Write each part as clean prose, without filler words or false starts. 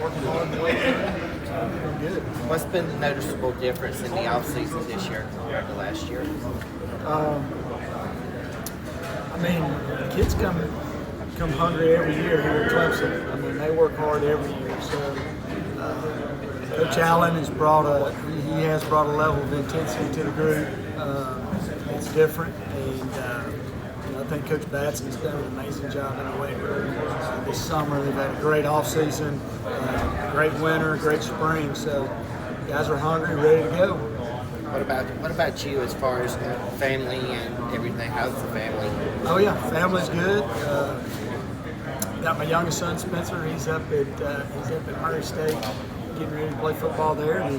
working hard and working good. What's been the noticeable difference in the offseason this year compared to last year? I mean, the kids come hungry every year here at Clemson. I mean, they work hard every year. So Coach Allen has brought a level of intensity to the group. It's different, and I think Coach Batson's done an amazing job in the weight room this summer. They've had a great offseason, great winter, great spring. So guys are hungry, ready to go. What about you as far as family and everything? How's the family? Oh yeah, family's good. Got my youngest son Spencer. He's up at Murray State, getting ready to play football there. And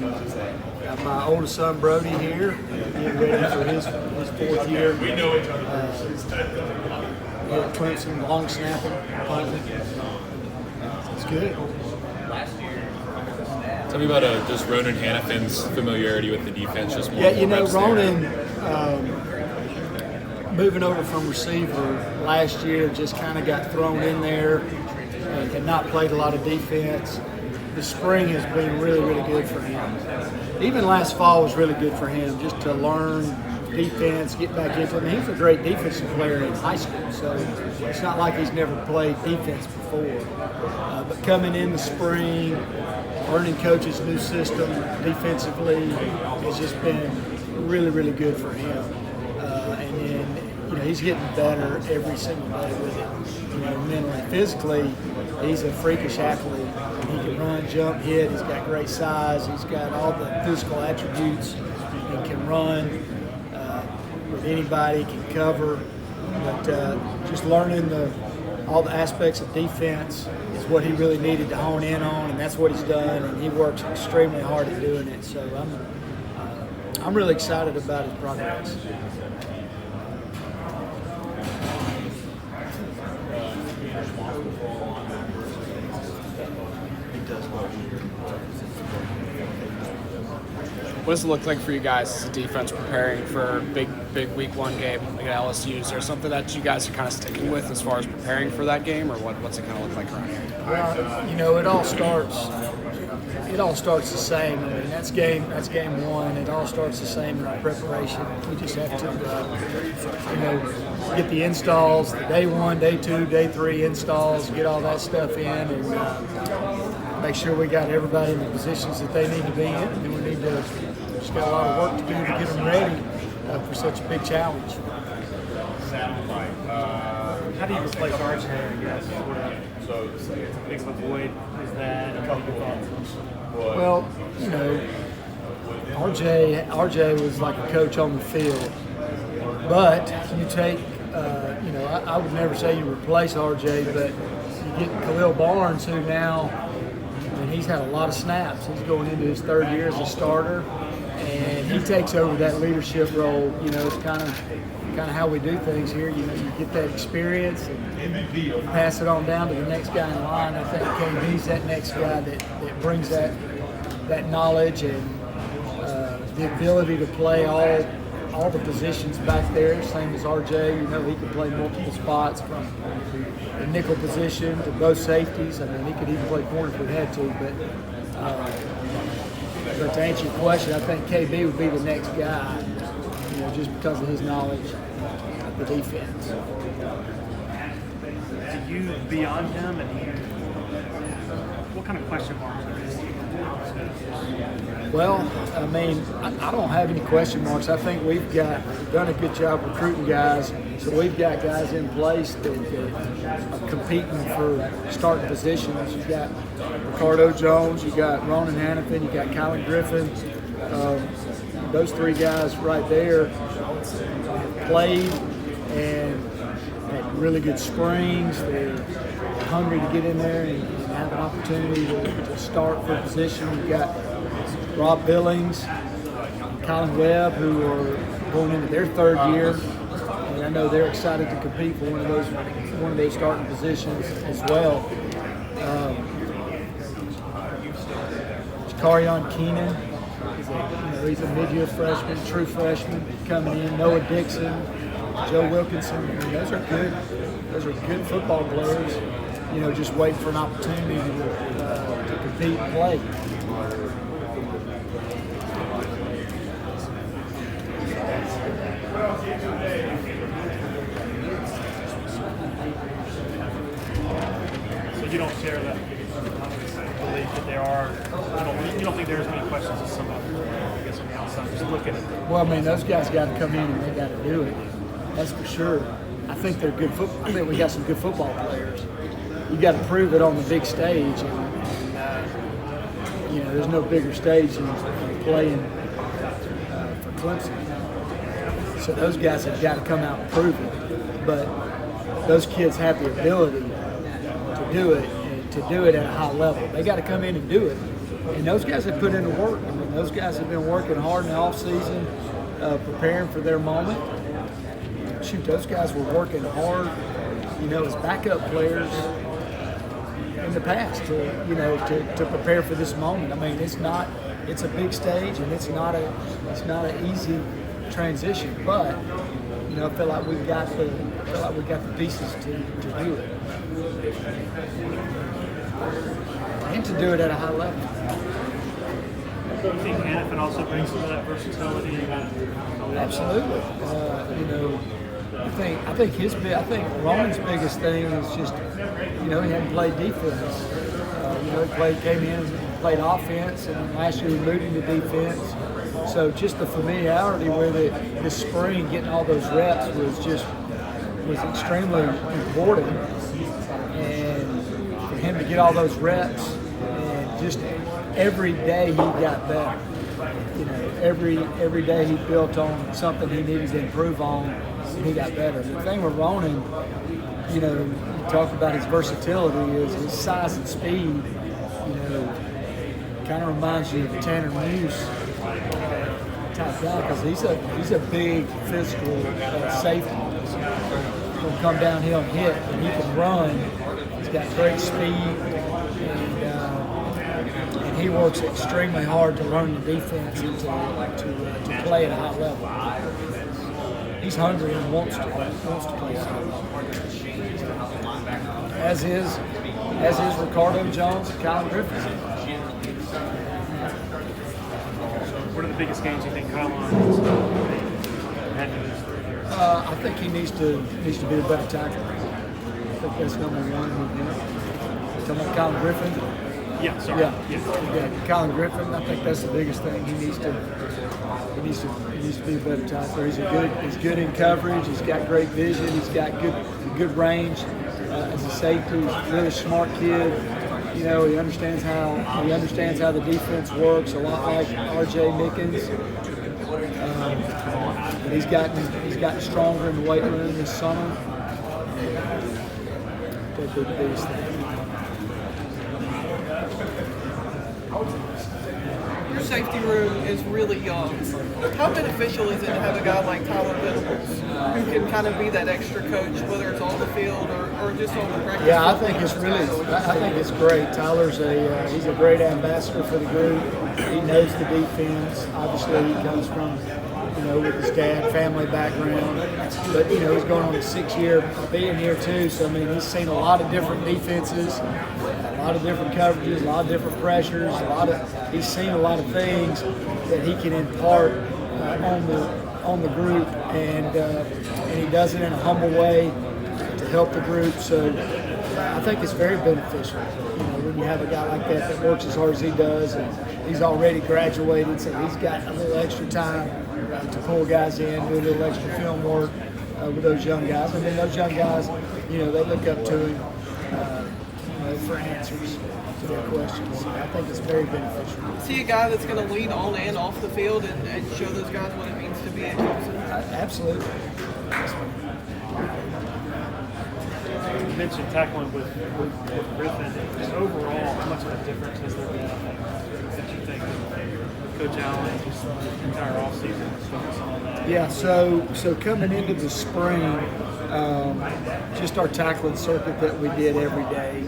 got my oldest son Brody here, getting ready for his fourth year. We know each other. At Clemson, long snapping, punting. It's good. Tell me about just Ronan Hannafin's familiarity with the defense. Just more. Yeah, Ronan moving over from receiver last year just kind of got thrown in there and had not played a lot of defense. The spring has been really, really good for him. Even last fall was really good for him just to learn defense, get back into it. I mean, he was a great defensive player in high school, so it's not like he's never played defense before. But coming in the spring, learning coach's new system defensively has just been really, really good for him. And then, he's getting better every single day with it. Mentally, physically, he's a freakish athlete. He can run, jump, hit. He's got great size. He's got all the physical attributes. He can run with anybody, can cover. But just learning all the aspects of defense is what he really needed to hone in on, and that's what he's done. And he works extremely hard at doing it. So I'm really excited about his progress. What does it look like for you guys as a defense preparing for a big week one game like at LSU? Is there something that you guys are kind of sticking with as far as preparing for that game, or what's it kind of look like around here? Well, it all starts the same. I mean, that's game one. It all starts the same in our preparation. We just have to, get the installs, the day one, day two, day three installs, get all that stuff in, and make sure we got everybody in the positions that they need to be in. And then we need to just got a lot of work to do to get them ready for such a big challenge. How do you replace RJ, I guess? So big of a void is that? Well, RJ was like a coach on the field. But you take, I would never say you replace RJ, but you get Khalil Barnes, who now, he's had a lot of snaps. He's going into his third year as a starter, and he takes over that leadership role. It's kind of how we do things here. You get that experience and pass it on down to the next guy in line. I think KB's that next guy that brings that knowledge and the ability to play all the positions back there, same as RJ. He can play multiple spots from the nickel position to both safeties. I mean, he could even play corner if we had to. But to answer your question, I think KB would be the next guy, just because of his knowledge of the defense. Do you, beyond him, and what kind of question marks are there? Well, I mean, I don't have any question marks. I think we've done a good job recruiting guys. So we've got guys in place that are competing for starting positions. You've got Ricardo Jones, you've got Ronan Hannafin, you've got Colin Griffin. Those three guys right there played and had really good springs. They're hungry to get in there and have an opportunity to start for a position. You've got Rob Billings, Colin Webb, who are going into their third year, and I know they're excited to compete for one of those starting positions as well. Jakarion Keenan, he's a mid-year freshman, true freshman coming in. Noah Dixon, Joe Wilkinson. I mean, those are good football players. Just waiting for an opportunity to compete compete and play. So you don't share that belief that there are. You don't think there's as many questions as some others, I guess, on the outside. Just looking at it. Well, I mean, those guys got to come in and they got to do it. That's for sure. I think they're good football. I think we got some good football players. You got to prove it on the big stage, and there's no bigger stage than playing for Clemson. So those guys have got to come out and prove it. But those kids have the ability to do it, and to do it at a high level. They got to come in and do it. And those guys have put in the work. I mean, those guys have been working hard in the off season, preparing for their moment. Shoot, those guys were working hard, as backup players in the past to prepare for this moment. I mean, it's a big stage, and it's not an easy transition, but I feel like we got the pieces to do it, and to do it at a high level. Do you think Hannafin also brings some of that versatility? Absolutely. I think Ronan's biggest thing is just, he hadn't played defense. He came in and played offense, and last year we moved into defense. So just the familiarity with it this spring, getting all those reps was extremely important. And for him to get all those reps, and just every day he got better. Every day he built on something he needed to improve on, and he got better. The thing with Ronan, you talk about his versatility, is his size and speed, kind of reminds you of Tanner Muse type guy, because he's a big physical safety. He'll come downhill and hit, and he can run. He's got great speed, and he works extremely hard to learn the defense and to play at a high level. He's hungry and wants to play at a high level. As is Ricardo Jones and Kyle Griffin. What are the biggest games you think Kyle has had in his 3 years? I think he needs to be a better tackler. I think that's number one with him. Talking about Colin Griffin. Yeah, sorry. Yeah. Colin Griffin. I think that's the biggest thing. He needs to be a better tackler. He's good in coverage. He's got great vision. He's got good range. As a safety, he's a really smart kid. He understands how the defense works, a lot like R.J. Mickens. But he's gotten stronger in the weight room this summer. That'd be the biggest thing. Your safety room is really young. How beneficial is it to have a guy like Tyler Venables who can kind of be that extra coach, whether it's on the field or just on the practice? Yeah, I think it's great. Tyler's he's a great ambassador for the group. He knows the defense. Obviously, he comes from with his dad, family background. But he's going on his 6th year being here too. So I mean, he's seen a lot of different defenses, a lot of different coverages, a lot of different pressures. He's seen a lot of things that he can impart on the group, and he does it in a humble way to help the group. So I think it's very beneficial. When you have a guy like that works as hard as he does, and he's already graduated, so he's got a little extra time to pull guys in, do a little extra film work with those young guys. And then those young guys, they look up to him for answers to their questions. I think it's very beneficial. Is he a guy that's going to lead on and off the field and show those guys what it means to be at Clemson? Absolutely. You mentioned tackling with Griffin. Just overall, how much of a difference has there been that you think with Coach Allen, just the entire offseason was focused on that? Yeah, so coming into the spring, just our tackling circuit that we did every day,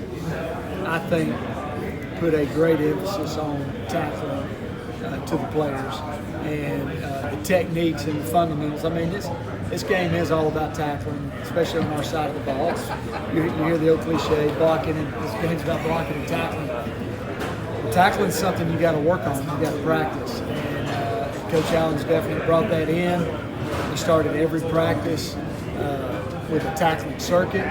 I think put a great emphasis on tackling to the players and the techniques and the fundamentals. I mean, this game is all about tackling, especially on our side of the ball. You hear the old cliche, blocking, and this game's about blocking and tackling. Tackling's something you got to work on. You got to practice. And Coach Allen's definitely brought that in. We started every practice with a tackling circuit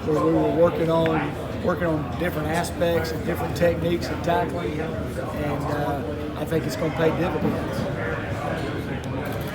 where we were working on different aspects and different techniques of tackling. And I think it's going to pay dividends.